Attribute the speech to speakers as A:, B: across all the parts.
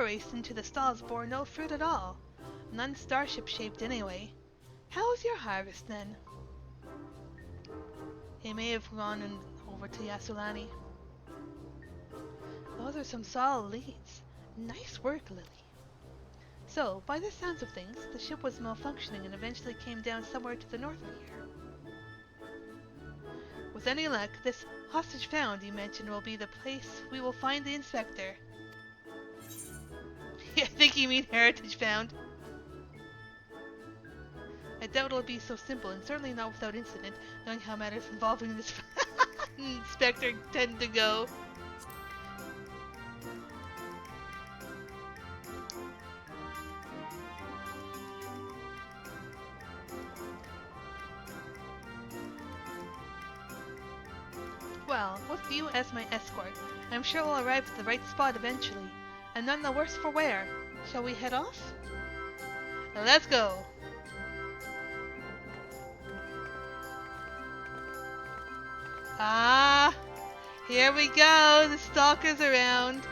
A: power race into the stalls bore no fruit at all. None starship-shaped anyway. How was your harvest then? He may have gone over to Yasulani. Those are some solid leads. Nice work, Lily. So, by the sounds of things, the ship was malfunctioning and eventually came down somewhere to the north of here. With any luck, this hostage found you mentioned will be the place we will find the inspector. I think you mean heritage found. I doubt it'll be so simple, and certainly not without incident, knowing how matters involving this inspector tend to go. Well, with you as my escort, I'm sure we'll arrive at the right spot eventually, and none the worse for wear. Shall we head off? Let's go! Ah! Here we go! The stalker's around!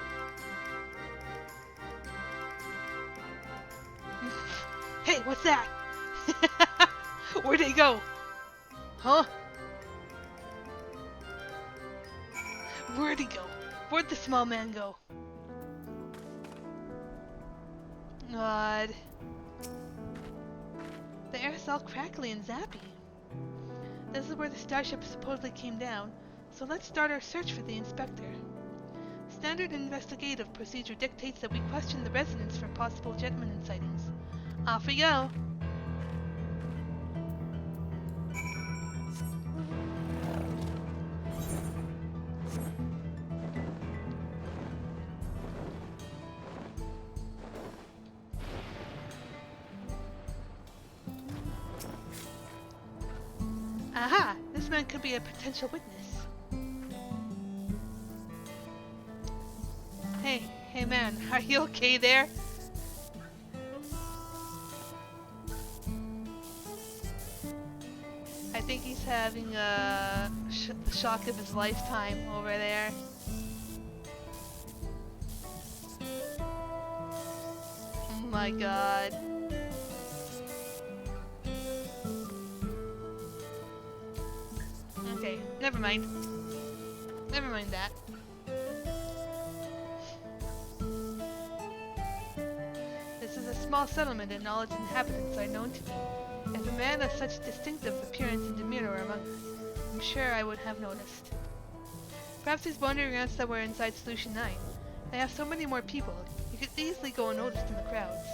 A: Hey, what's that? Where'd he go? Huh? Where'd he go? Where'd the small man go? Odd. The air's all crackly and zappy. This is where the starship supposedly came down, so let's start our search for the inspector. Standard investigative procedure dictates that we question the residents for possible Jetman sightings. Off we go! Aha! This man could be a potential witness. Hey man, are you okay there? I think he's having a shock of his lifetime over there. Oh my god. Okay, never mind. Never mind that. This is a small settlement and all its inhabitants are known to me. If a man of such distinctive appearance and demeanor were among us, I'm sure I would have noticed. Perhaps he's wandering around somewhere inside Solution 9. They have so many more people, you could easily go unnoticed in the crowds.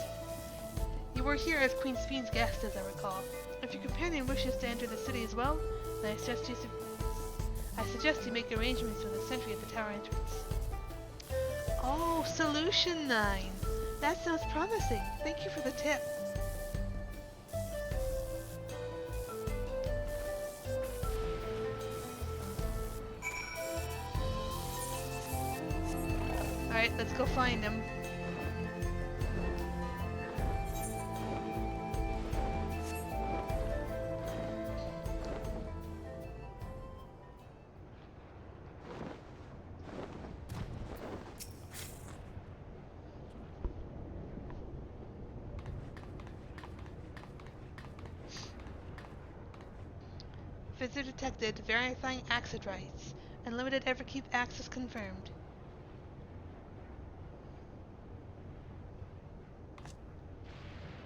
A: You were here as Queen Spheen's guest, as I recall. If your companion wishes to enter the city as well, then I suggest you make arrangements with a sentry at the tower entrance. Oh, Solution 9! That sounds promising. Thank you for the tip. Alright, let's go find him. Visitor detected, verifying access rights. Unlimited Everkeep access confirmed.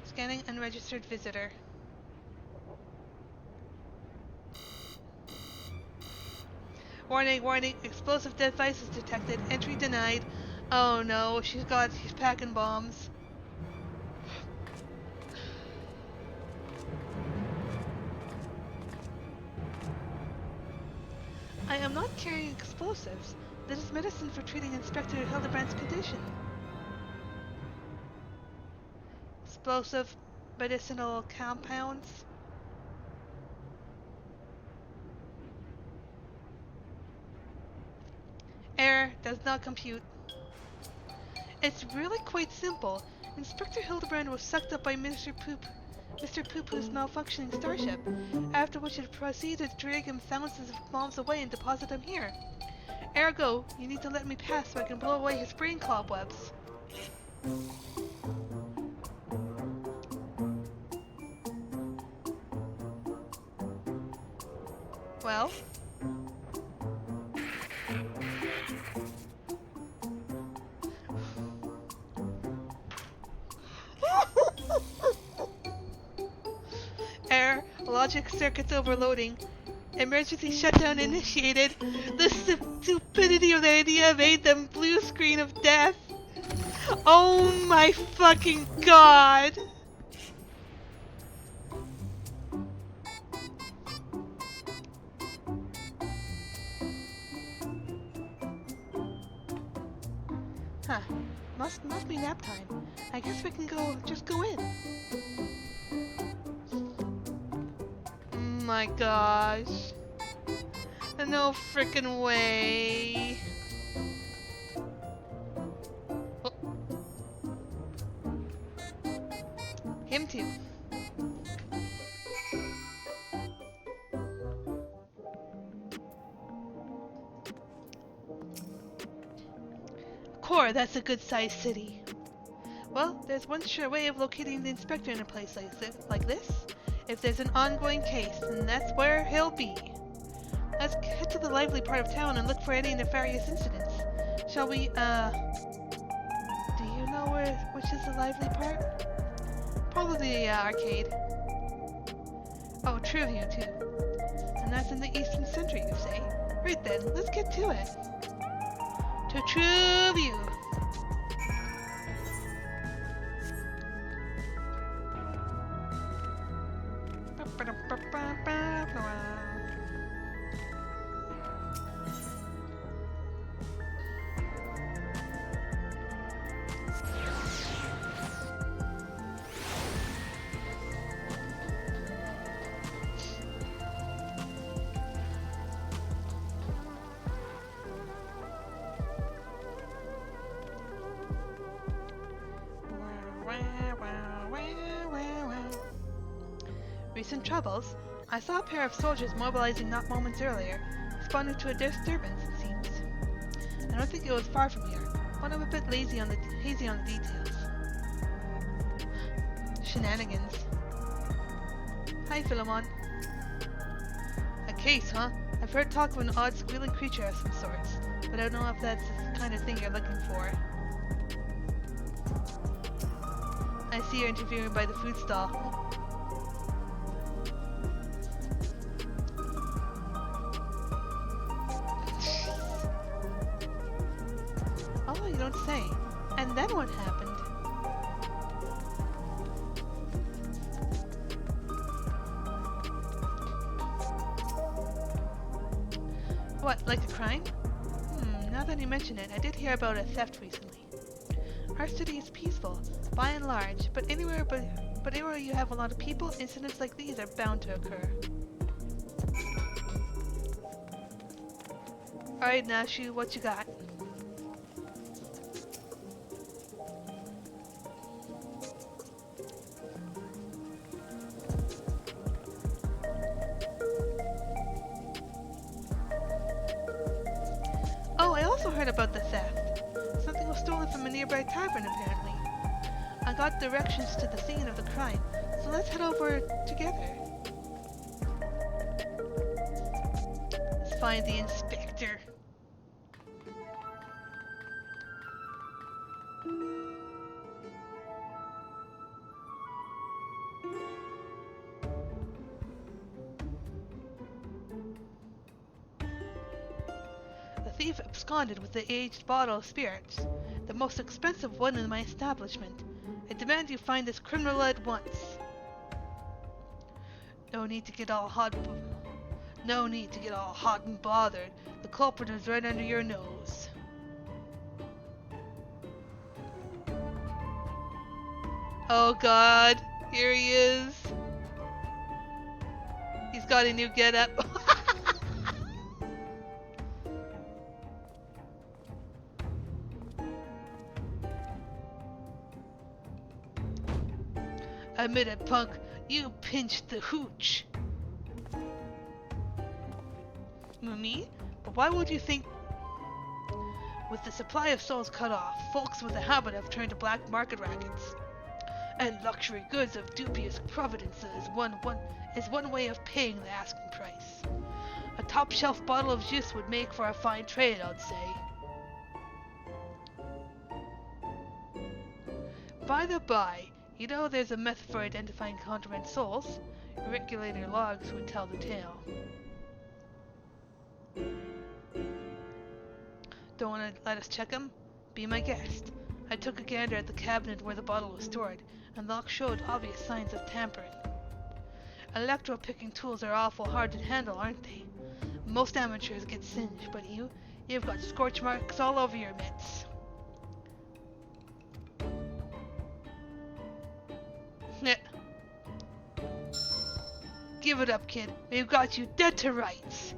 A: Scanning unregistered visitor. Warning, warning, explosive devices detected, entry denied. Oh no, she's packing bombs. I am not carrying explosives. This is medicine for treating Inspector Hildibrand's condition. Explosive medicinal compounds. Error does not compute. It's really quite simple. Inspector Hildibrand was sucked up by Mr. Poo-Poo's malfunctioning starship, after which it proceeded to drag him thousands of miles away and deposit him here. Ergo, you need to let me pass so I can blow away his brain cobwebs. Well? Error. Logic circuits overloading. Emergency shutdown initiated. The stupidity of the idea made them blue screen of death. Oh my fucking god! Huh. Must be nap time. I guess we can just go in. My gosh. No frickin' way. Oh. Him too. Core, that's a good-sized city. Well, there's one sure way of locating the inspector in a place like this. If there's an ongoing case, then that's where he'll be. Let's head to the lively part of town and look for any nefarious incidents. Shall we, do you know which is the lively part? Probably the arcade. Oh, Trivia too. And that's in the Eastern Century, you say? Right then, let's get to it. To Trivia! Recent troubles? I saw a pair of soldiers mobilizing not moments earlier, responding to a disturbance, it seems. I don't think it was far from here, but I'm a bit hazy on the details. Shenanigans. Hi, Philemon. A case, huh? I've heard talk of an odd squealing creature of some sorts, but I don't know if that's the kind of thing you're looking for. I see you're interviewing by the food stall. Oh, you don't say. And then what happened? What, like a crime? Now that you mention it, I did hear about a theft recently. Our city is peaceful, by and large, but anywhere you have a lot of people, incidents like these are bound to occur. Alright, Nashu, what you got? Oh, I also heard about the theft. Something was stolen from a nearby tavern, apparently. I got directions to the scene of the crime, so let's head over together. Let's find the inspector. The thief absconded with the aged bottle of spirits, the most expensive one in my establishment. I demand you find this criminal at once. No need to get all hot and bothered. The culprit is right under your nose. Oh god, here he is. He's got a new getup. Admit it, punk. You pinched the hooch. Me? But why would you think... With the supply of souls cut off, folks with a habit have turned to black market rackets. And luxury goods of dubious provenance is one way of paying the asking price. A top-shelf bottle of juice would make for a fine trade, I'd say. By the by, you know there's a method for identifying contraband souls. Regulator logs would tell the tale. Don't want to let us check them? Be my guest. I took a gander at the cabinet where the bottle was stored, and the lock showed obvious signs of tampering. Electro-picking tools are awful hard to handle, aren't they? Most amateurs get singed, but you've got scorch marks all over your mitts. Give it up, kid. We've got you dead to rights.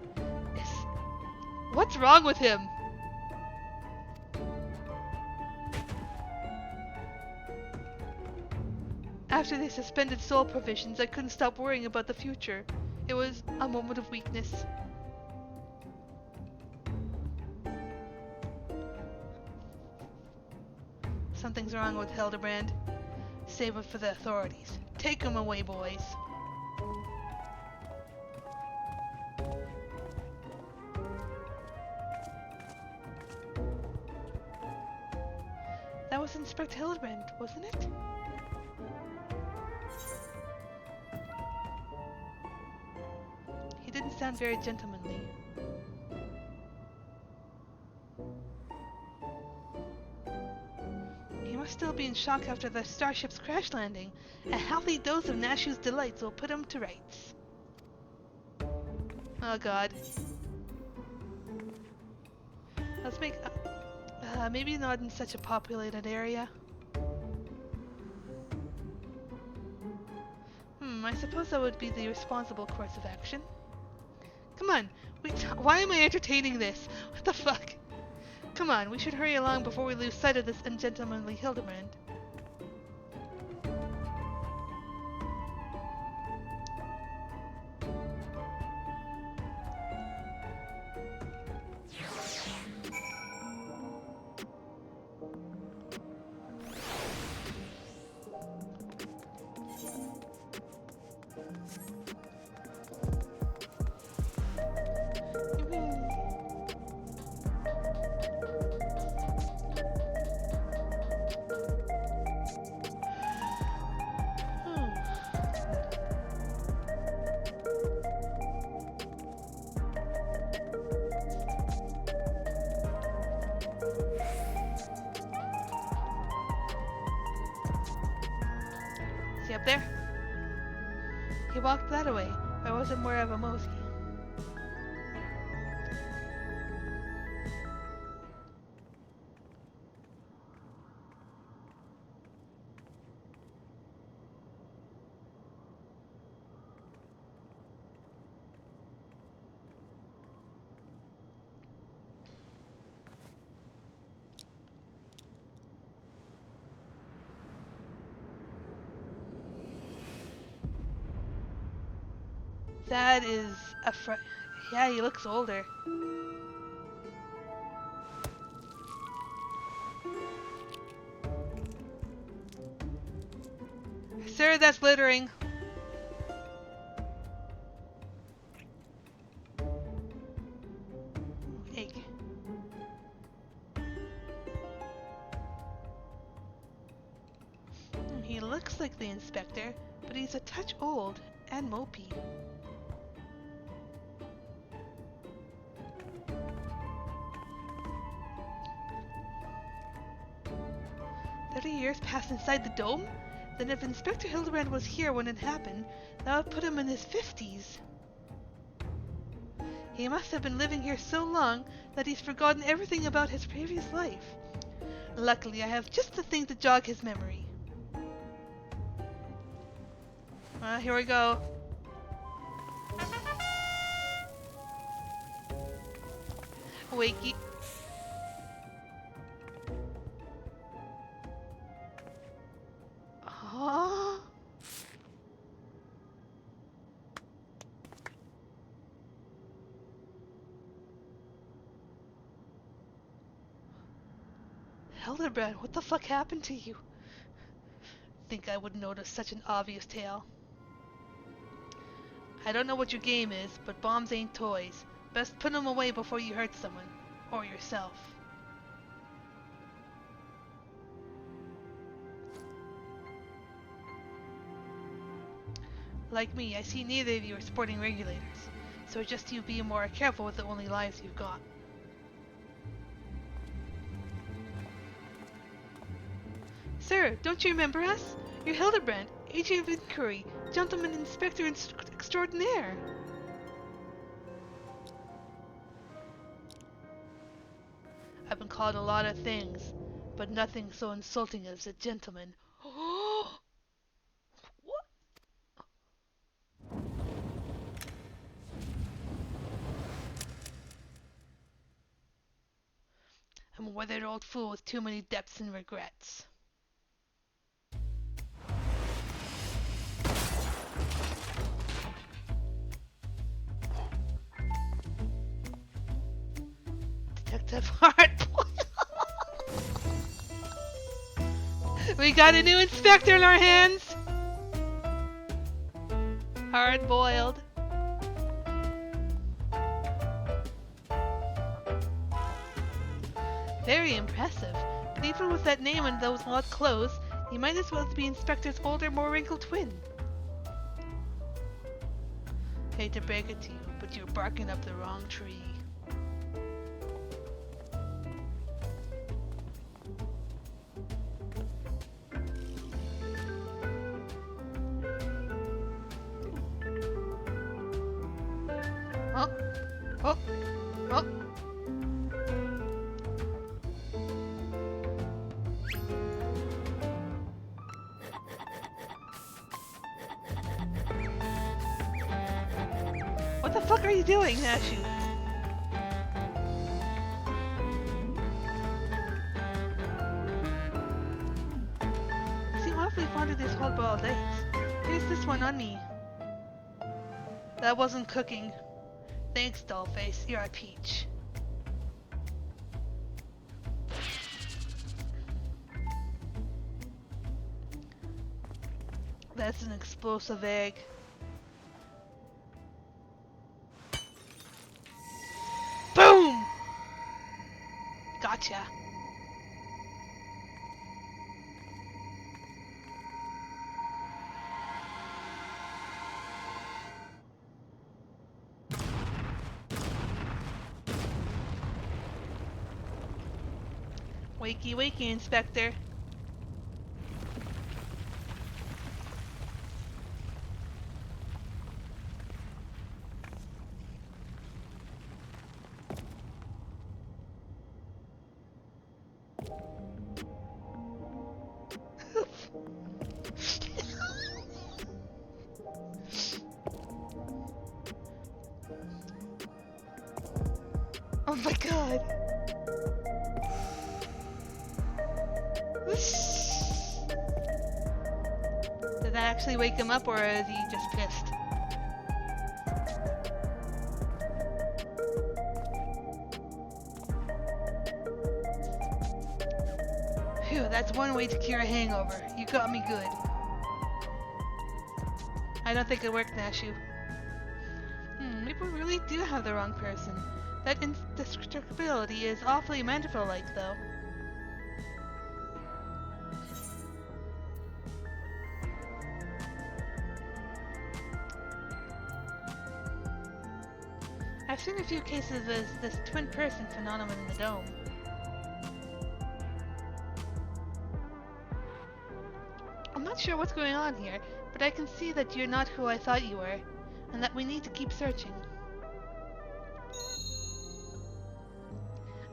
A: What's wrong with him? After they suspended soul provisions, I couldn't stop worrying about the future. It was a moment of weakness. Something's wrong with Hildibrand. Save it for the authorities. Take him away, boys. That was Inspector Hildibrand, wasn't it? He didn't sound very gentlemanly. He must still be in shock after the starship's crash landing. A healthy dose of Nashu's delights will put him to rights. Oh god. Let's make... maybe not in such a populated area. I suppose that would be the responsible course of action. Come on, why am I entertaining this? What the fuck? Come on, we should hurry along before we lose sight of this ungentlemanly Hildibrand. Up there? He walked that way. I wasn't more of a mosey. That is a yeah, he looks older. Sir, that's littering. Egg. He looks like the inspector, but he's a touch old and mopey. 30 years passed inside the dome? Then if Inspector Hildibrand was here when it happened, that would put him in his 50s. He must have been living here so long that he's forgotten everything about his previous life. Luckily, I have just the thing to jog his memory. Here we go. Wakey. Hildibrand, what the fuck happened to you? Think I would notice such an obvious tale. I don't know what your game is, but bombs ain't toys. Best put them away before you hurt someone. Or yourself. Like me, I see neither of you are sporting regulators, so I suggest you be more careful with the only lives you've got. Sir, don't you remember us? You're Hildibrand, Agent of Inquiry, Gentleman Inspector Extraordinaire. I've been called a lot of things, but nothing so insulting as a gentleman. What? I'm a weathered old fool with too many depths and regrets. Detective Hardboiled. We got a new inspector in our hands. Hard-boiled. Very impressive. But even with that name and those odd clothes, he might as well be Inspector's older, more wrinkled twin. Hate to break it to you, but you're barking up the wrong tree. Oh! Oh! Oh! What the fuck are you doing, Nashu? You seem awfully fond of this hard-boiled eggs. Here's this one on me. That wasn't cooking. Thanks, dollface. You're a peach. That's an explosive egg. Boom! Gotcha. Wakey, wakey, Inspector. Oh my god. Did that actually wake him up, or is he just pissed? Phew, that's one way to cure a hangover. You got me good. I don't think it worked, Nashu. Maybe we really do have the wrong person. That indestructibility is awfully Mandeville-like, though. I've seen a few cases of this twin person phenomenon in the dome. I'm not sure what's going on here, but I can see that you're not who I thought you were, and that we need to keep searching.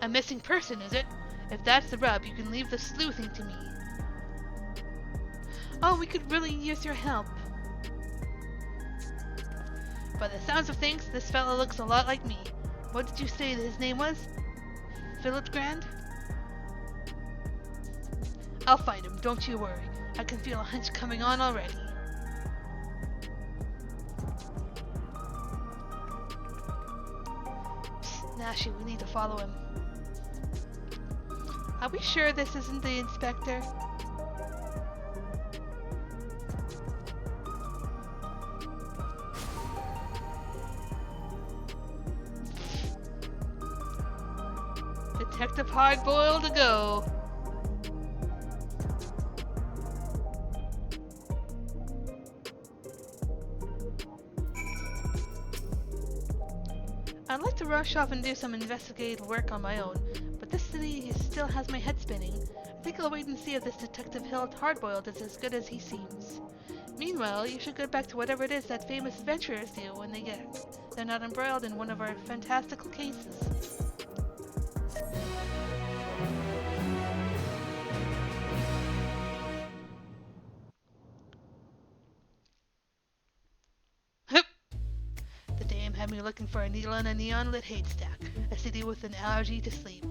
A: A missing person, is it? If that's the rub, you can leave the sleuthing to me. Oh, we could really use your help. By the sounds of things, this fellow looks a lot like me. What did you say his name was? Hildibrand? I'll find him, don't you worry. I can feel a hunch coming on already. Psst, Nashu, we need to follow him. Are we sure this isn't the inspector? Detective Hardboiled to go. I'd like to rush off and do some investigative work on my own, but this city still has my head spinning. I think I'll wait and see if this Detective Hardboiled is as good as he seems. Meanwhile, you should get back to whatever it is that famous adventurers do when they're not embroiled in one of our fantastical cases. The dame had me looking for a needle in a neon-lit haystack, a city with an allergy to sleep.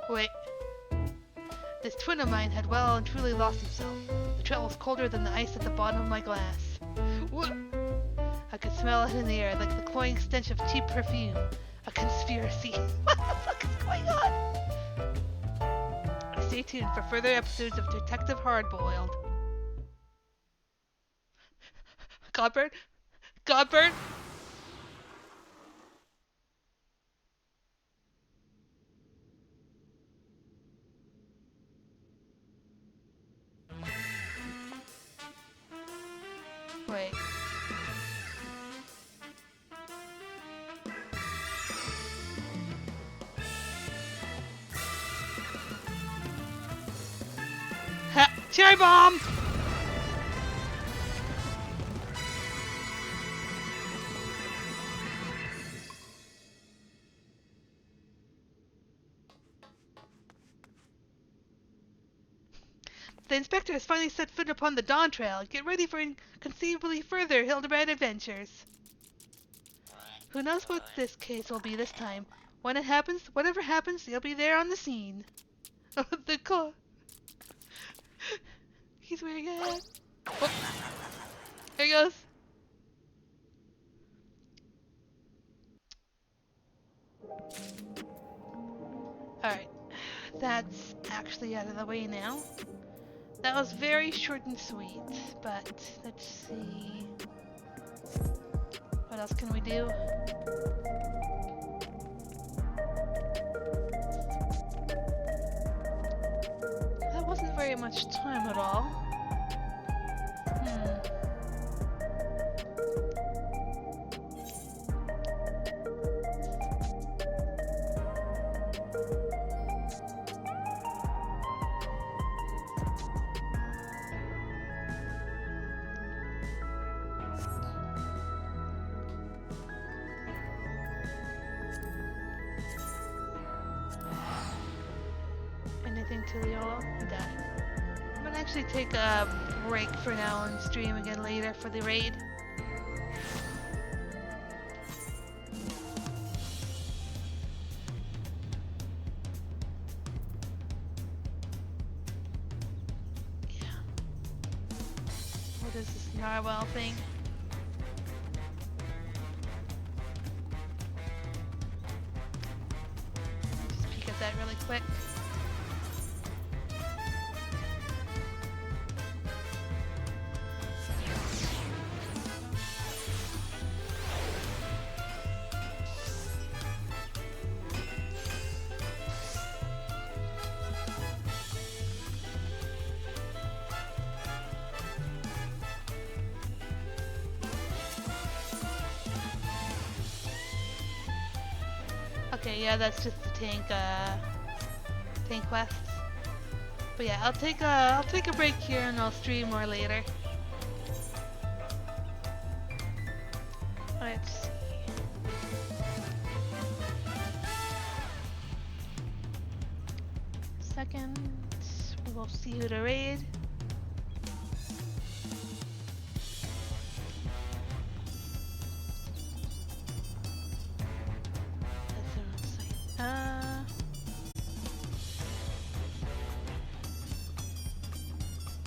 A: Wait. This twin of mine had well and truly lost himself. The trail was colder than the ice at the bottom of my glass. What? I could smell it in the air like the cloying stench of cheap perfume. A conspiracy. What the fuck is going on? Stay tuned for further episodes of Detective Hardboiled. Godbird? Godbird? Wait. Ha! Cherry bomb! The inspector has finally set foot upon the Dawn Trail. Get ready for inconceivably further Hildibrand adventures. Who knows what this case will be this time? When it happens, whatever happens, you'll be there on the scene. Oh, the car. He's wearing a hat. Oh. There he goes. Alright. That's actually out of the way now. That was very short and sweet, but let's see. What else can we do? That wasn't very much time at all. Anything to Leolo? Done. I'm gonna actually take a break for now and stream again later for the raid. Yeah. What is this narwhal thing? Just peek at that really quick. Okay, yeah, that's just the tank quests. But yeah, I'll take a break here and I'll stream more later. Let's see. Second, we'll see who to raid.